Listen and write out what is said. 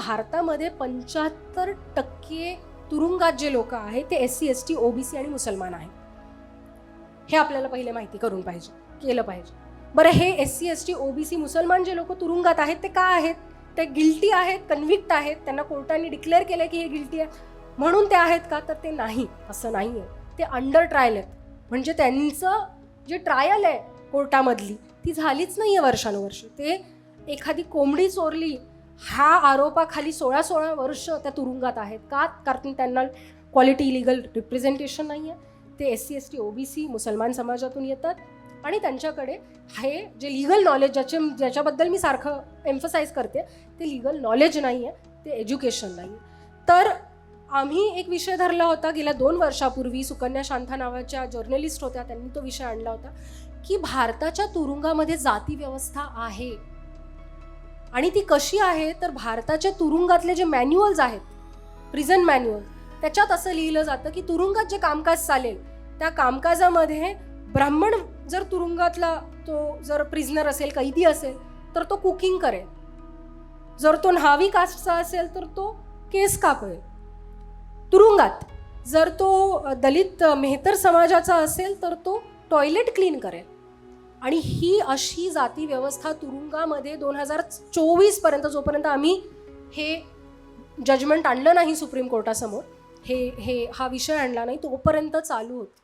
भारतामध्ये 75% तुरुंगात जे लोक आहेत ते SC ST OBC आणि मुसलमान आहेत. हे आपल्याला पहिले माहिती करून केलं पाहिजे. बरं, हे SC ST OBC मुसलमान जे लोक तुरुंगात आहेत ते का आहेत? ते गिल्टी आहेत, कन्व्हिक्ट आहेत, त्यांना कोर्टाने डिक्लेअर केलं की हे गिल्टी आहे म्हणून ते आहेत का? तर ते नाही, असं नाही आहे. ते अंडर ट्रायल आहेत. म्हणजे त्यांचं जे ट्रायल आहे कोर्टामधली ती झालीच नाही आहे वर्षानुवर्ष. ते एखादी कोंबडी चोरली ह्या आरोपाखाली 16 वर्ष त्या तुरुंगात आहेत. का? कारण त्यांना क्वालिटी लिगल रिप्रेझेंटेशन नाही आहे. ते SC ST OBC मुसलमान समाजातून येतात आणि त्यांच्याकडे हे जे लिगल नॉलेज ज्याच्याबद्दल मी सारखं एम्फसाईज करते ते लिगल नॉलेज नाही आहे, ते एज्युकेशन नाही आहे. तर आम्ही एक विषय धरला होता गेल्या 2 वर्षापूर्वी. सुकन्या शांथा नावाच्या जर्नलिस्ट होत्या, त्यांनी तो विषय आणला होता की भारताच्या तुरुंगामध्ये जाती व्यवस्था आहे. आणि ती कशी आहे? तर भारताच्या तुरुंगातले जे मॅन्युअल्स आहेत, प्रिझन मॅन्युअल, त्याच्यात असं लिहिलं जातं की तुरुंगात जे कामकाज चालेल त्या कामकाजामध्ये ब्राह्मण जर तुरुंगातला तो जर प्रिझनर असेल, कैदी असेल, तर तो कुकिंग करेल. जर तो न्हावी कास्टचा असेल तर तो केस कापेल तुरुंगात. जर तो दलित मेहतर समाजाचा असेल तर तो टॉयलेट क्लीन करेल. आणि ही अशी जाती व्यवस्था तुरुंगामध्ये 2024 पर्यंत, जोपर्यंत आम्ही हे जजमेंट आणलं नाही सुप्रीम कोर्टासमोर, हा विषय आणला नाही, तोपर्यंत चालू होती.